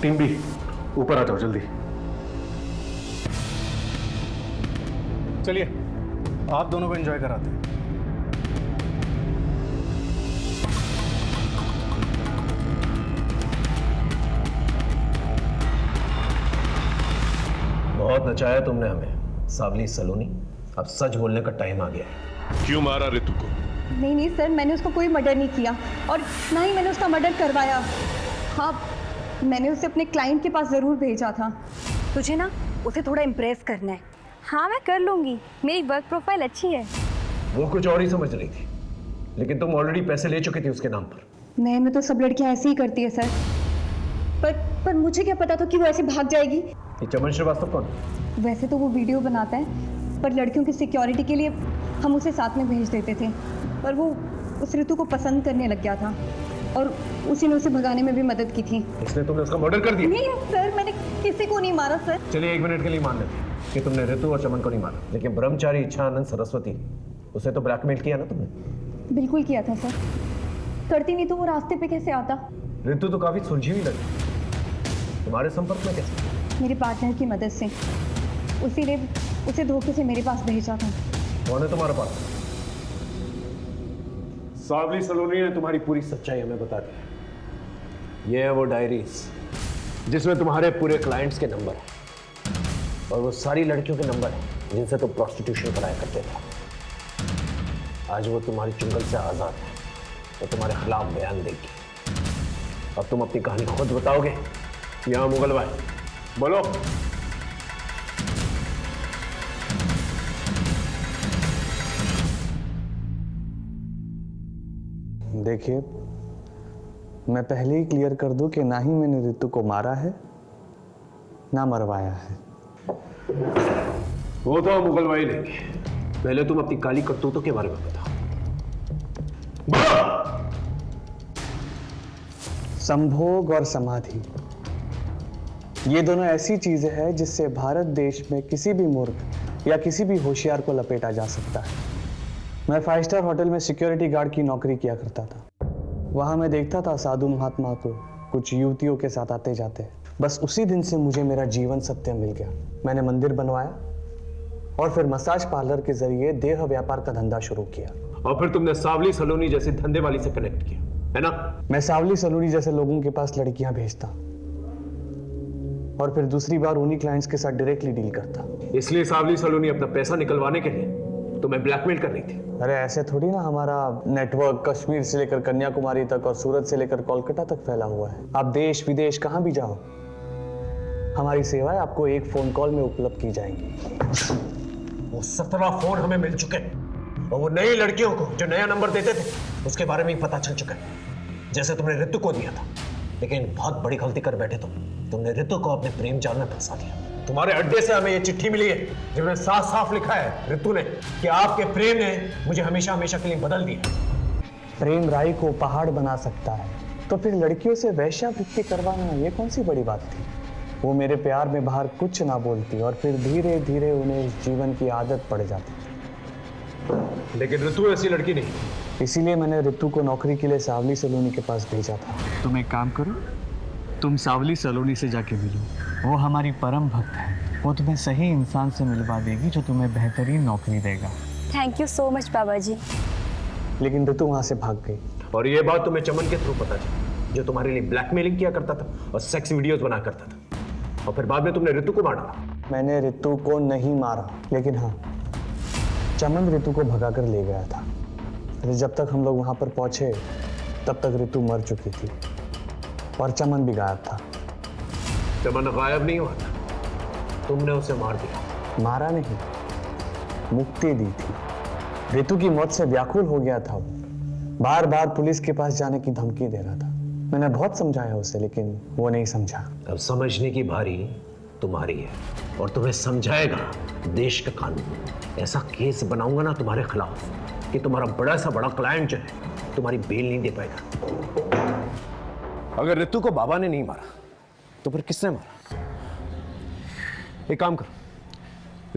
[SPEAKER 9] टीम बी, ऊपर आ जाओ जल्दी। चलिए, आप दोनों को एंजॉय कराते हैं।
[SPEAKER 7] बहुत नचाया तुमने हमें सावली सलोनी, अब सच बोलने का टाइम आ गया है।
[SPEAKER 17] क्यों मारा ऋतु को?
[SPEAKER 11] नहीं सर, मैंने उसको कोई मर्डर नहीं किया और ना ही मैंने उसका मर्डर करवाया। हाँ, मैंने उसे अपने क्लाइंट के पास ज़रूर भेजा था। तुझे ना उसे थोड़ा इम्प्रेस करना है।
[SPEAKER 8] हाँ, मैं कर लूँगी, मेरी वर्क प्रोफाइल अच्छी है।
[SPEAKER 7] वो कुछ और ही समझ रही थी, लेकिन तुम ऑलरेडी पैसे ले चुकी थी उसके नाम पर।
[SPEAKER 11] नए में तो सब लड़कियां ऐसे ही करती है सर, पर मुझे क्या पता था कि वो ऐसे भाग जाएगी।
[SPEAKER 7] ये चमन श्रीवास्तव कौन?
[SPEAKER 11] वैसे तो वो वीडियो बनाता है, पर लड़कियों की सिक्योरिटी के लिए हम उसे साथ में भेज देते थे, पर वो उस ऋतु को पसंद करने लग गया था और उसी ने उसे भगाने में भी मदद की थी।
[SPEAKER 7] इसलिए तुमने उसका मर्डर कर दिया?
[SPEAKER 11] नहीं सर, मैंने किसी को नहीं मारा सर।
[SPEAKER 7] चलिए 1 मिनट के लिए मान लेते हैं कि तुमने ऋतु और चमन को नहीं मारा, लेकिन ब्रह्मचारी इच्छानंद सरस्वती, उसे तो ब्लैकमेल किया ना तुमने?
[SPEAKER 11] बिल्कुल किया था सर, करती नहीं तो वो रास्ते पे कैसे आता।
[SPEAKER 7] ऋतु तो काफी सुलझी हुई लगी, तुम्हारे संपर्क में कैसे?
[SPEAKER 11] मेरे पार्टनर की मदद से, उसी ने उसे धोखे से मेरे पास भेजा था।
[SPEAKER 7] कौन है तुम्हारे पास? सावली सलोनी ने तुम्हारी पूरी सच्चाई हमें बता दी। ये है वो डायरीज जिसमें तुम्हारे पूरे क्लाइंट्स के नंबर हैं और वो सारी लड़कियों के नंबर हैं जिनसे तुम प्रोस्टिट्यूशन कराया करते थे। आज वो तुम्हारी चुंगल से आजाद है तो तुम्हारे खिलाफ बयान देगी। अब तुम अपनी कहानी खुद बताओगे या मुगल भाई? बोलो।
[SPEAKER 1] देखिए, मैं पहले ही क्लियर कर दूं कि ना ही मैंने ऋतु को मारा है ना मरवाया है।
[SPEAKER 7] वो तो मुगल भाई लेंगे, पहले तुम अपनी काली करतूतों के बारे में बताओ।
[SPEAKER 1] संभोग और समाधि, ये दोनों ऐसी चीजें हैं जिससे भारत देश में किसी भी मूर्ख या किसी भी होशियार को लपेटा जा सकता है। मैं 5 स्टार होटल में सिक्योरिटी गार्ड की नौकरी किया करता था। वहां मैं देखता था साधु महात्मा को कुछ युवतियों के साथ आते जाते। बस उसी दिन से मुझे मेरा जीवन सत्य मिल गया। मैंने मंदिर बनवाया और फिर मसाज पार्लर के जरिए देह व्यापार का धंधा शुरू किया।
[SPEAKER 7] और फिर तुमने सावली सलोनी जैसे धंधे वाली से कनेक्ट किया, है ना?
[SPEAKER 1] मैं सावली सलोनी जैसे लोगों के पास लड़कियां भेजता और फिर दूसरी बार उन्हीं क्लाइंट्स के साथ डायरेक्टली डील करता।
[SPEAKER 7] इसलिए सावली सलोनी अपना पैसा निकलवाने के लिए तुम्हें ब्लैकमेल कर रही थी।
[SPEAKER 1] अरे ऐसे थोड़ी ना, हमारा नेटवर्क कश्मीर से लेकर कन्याकुमारी तक और सूरत से लेकर कोलकाता तक फैला हुआ है। आप देश विदेश कहां भी जाओ, हमारी सेवाएं आपको एक फोन कॉल में उपलब्ध की जाएंगी।
[SPEAKER 7] वो 17 फोन हमें मिल चुके हैं और वो नई लड़कियों को जो नया नंबर देते थे उसके बारे में ही पता चल चुका है, जैसे तुमने ऋतु को दिया था। लेकिन बहुत बड़ी गलती कर बैठे तुमने ऋतु को अपने प्रेम जाल में फंसा दिया। तुम्हारे अड्डे से हमें ये चिट्ठी मिली है जिसमें साफ साफ लिखा है ऋतु ने कि आपके प्रेम ने मुझे हमेशा हमेशा के लिए बदल दिया।
[SPEAKER 1] प्रेम राई को पहाड़ बना सकता है, तो फिर लड़कियों से वैश्यावृत्ति करवाना ये कौन सी बड़ी बात थी? वो मेरे प्यार में बाहर कुछ ना बोलती और फिर धीरे धीरे उन्हें इस जीवन की आदत पड़ जाती।
[SPEAKER 7] लेकिन ऋतु ऐसी लड़की नहीं,
[SPEAKER 1] इसीलिए मैंने ऋतु को नौकरी के लिए सावली सलोनी के पास भेजा था। तुम एक काम करो, तुम सावली सलोनी से जाके मिलो। वो हमारी परम भक्त है, वो तुम्हें सही इंसान से मिलवा देगी जो तुम्हें बेहतरीन नौकरी देगा।
[SPEAKER 8] थैंक यू सो मच बाबा जी।
[SPEAKER 1] लेकिन ऋतु वहां से भाग गई।
[SPEAKER 7] और ये बात तुम्हें चमन के थ्रू पता चली, जो तुम्हारे लिए ब्लैकमेलिंग किया करता था और सेक्स वीडियोस बना करता था। और फिर बाद में तुमने ऋतु को मारा।
[SPEAKER 1] मैंने ऋतु को नहीं मारा, लेकिन हाँ, चमन ऋतु को भगा कर ले गया था। जब तक हम लोग वहां पर पहुंचे तब तक ऋतु मर चुकी थी और चमन भी गायब था।
[SPEAKER 7] चमन गायब नहीं हुआ था, तुमने उसे मार दिया।
[SPEAKER 1] मारा नहीं, मुक्ति दी थी। रितु की मौत से व्याकुल हो गया था, बार बार पुलिस के पास जाने की धमकी दे रहा था। मैंने बहुत समझाया उसे, लेकिन वो नहीं समझा।
[SPEAKER 18] अब समझने की बारी तुम्हारी है, और तुम्हें समझाएगा देश का कानून। ऐसा केस बनाऊंगा ना तुम्हारे खिलाफ कि तुम्हारा बड़ा सा बड़ा क्लाइंट जो है तुम्हारी बेल नहीं दे पाएगा।
[SPEAKER 7] अगर रितु को बाबा ने नहीं मारा तो फिर किसने मारा? एक काम करो,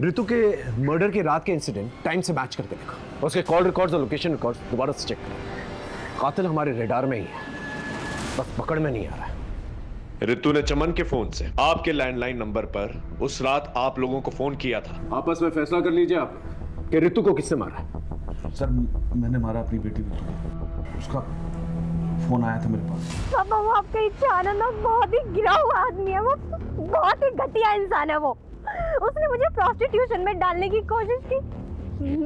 [SPEAKER 7] रितु के मर्डर की रात के इंसिडेंट टाइम से मैच करके देखो, उसके कॉल रिकॉर्ड्स और लोकेशन रिकॉर्ड्स दोबारा से चेक करो। कातिल हमारे रेडार में ही है, बस पकड़ में नहीं आ रहा है।
[SPEAKER 17] रितु ने चमन के फोन से आपके लैंडलाइन नंबर पर उस रात आप लोगों को फोन किया था।
[SPEAKER 7] आपस में फैसला कर लीजिए आप कि रितु को किसने मारा है।
[SPEAKER 14] सर मैंने मारा अपनी बेटी रितु को, उसका फोन आया था मेरे पास।
[SPEAKER 10] पापा वो आपका इच्छा आनंद बहुत ही गिरा हुआ आदमी है, वो बहुत ही घटिया इंसान है। वो उसने मुझे प्रोस्टिट्यूशन में डालने की कोशिश की।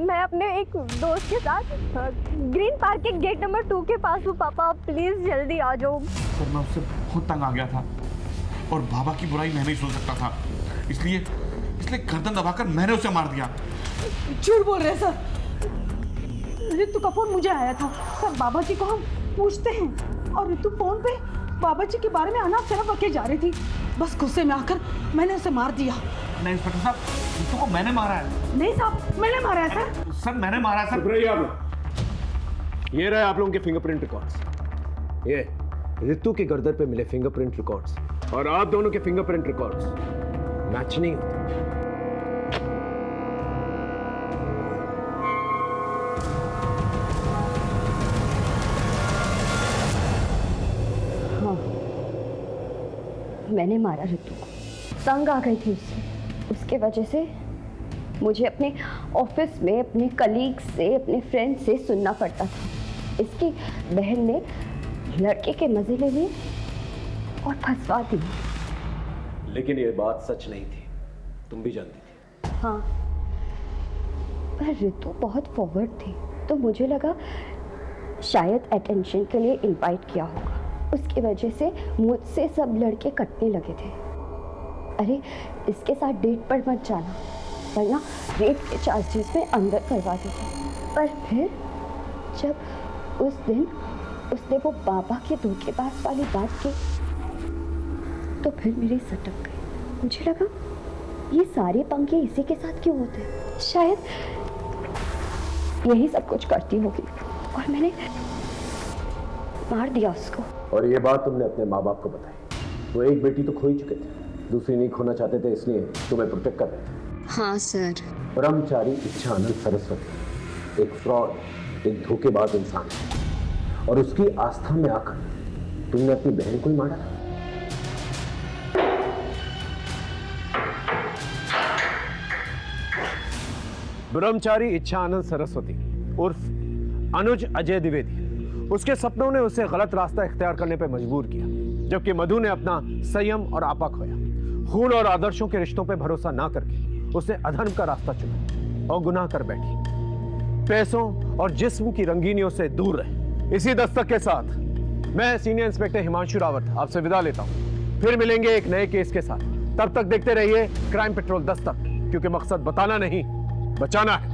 [SPEAKER 10] मैं अपने एक दोस्त के साथ ग्रीन पार्क के गेट नंबर 2 के पास हूँ। पापा प्लीज जल्दी आ जाओ।
[SPEAKER 14] सर मैं उससे बहुत तंग आ गया था और बाबा की बुराई मैं नहीं सोच सकता था, इसलिए गर्दन दबाकर मैंने उसे मार दिया।
[SPEAKER 15] झूठ बोल रहे सर, रितु का फोन मुझे आया था। सर बाबा जी को हम पूछते हैं और रितु फोन पे बाबा जी के बारे में अनाप शनाप बके जा रही थी। बस गुस्से में आकर मैंने उसे मार दिया।
[SPEAKER 14] नहीं इंस्पेक्टर साहब, रितु को मैंने मारा है।
[SPEAKER 15] नहीं साहब, मैंने मारा है सर।
[SPEAKER 14] सर मैंने मारा है सर।
[SPEAKER 7] रहिए आप लोग। ये रहे आप लोगों के फिंगरप्रिंट रिकॉर्ड्स। ये रितु के गर्दन पे मिले फिंगरप्रिंट रिकॉर्ड्स और आप दोनों के फिंगरप्रिंट रिकॉर्ड्स मैच नहीं होते।
[SPEAKER 10] मैंने मारा रितु को, तंग आ गई थी उससे। उसके वजह से मुझे अपने ऑफिस में अपने कलीग से, अपने फ्रेंड से सुनना पड़ता था। इसकी बहन ने लड़के के मजे ले लिए और फंसवा दी।
[SPEAKER 18] लेकिन ये बात सच नहीं थी, तुम भी जानती थी।
[SPEAKER 10] हाँ, पर रितु बहुत फॉरवर्ड थी, तो मुझे लगा शायद अटेंशन के लिए इनवाइट किया होगा। उसकी वजह से मुझसे सब लड़के कटने लगे थे। अरे इसके साथ डेट पर मत जाना, वरना रेप के चार्जेस में अंदर करवा देते। पर फिर जब उस दिन उसने वो बाबा के धोखेबाज वाली बात की, तो फिर मेरी सटक गई। मुझे लगा ये सारे पंगे इसी के साथ क्यों होते हैं? शायद यही सब कुछ करती होगी और मैंने मार दिया उसको।
[SPEAKER 18] और ये बात तुमने अपने माँ बाप को बताई। वो एक बेटी तो खो ही चुके थे, दूसरी नहीं खोना चाहते थे, इसलिए तुम्हें प्रोटेक्ट कर रहे थे।
[SPEAKER 10] हाँ सर।
[SPEAKER 18] ब्रह्मचारी इच्छानंद सरस्वती एक फ्रॉड, एक धोखेबाज इंसान है, और उसकी आस्था में आकर तुमने अपनी बहन को ही मारा। ब्रह्मचारी इच्छानंद सरस्वती उर्फ अनुज अजय द्विवेदी, उसके सपनों ने उसे गलत रास्ता इख्तियार करने पर मजबूर किया, जबकि मधु ने अपना संयम और आपा खोया। खून और आदर्शों के रिश्तों पर भरोसा ना करके उसने अधर्म का रास्ता चुना और गुनाह कर बैठी। पैसों और जिस्म की रंगीनियों से दूर रहे। इसी दस्तक के साथ मैं सीनियर इंस्पेक्टर हिमांशु रावत आपसे विदा लेता हूं। फिर मिलेंगे एक नए केस के साथ। तब तक देखते रहिए क्राइम पेट्रोल दस्तक, क्योंकि मकसद बताना नहीं, बचाना है।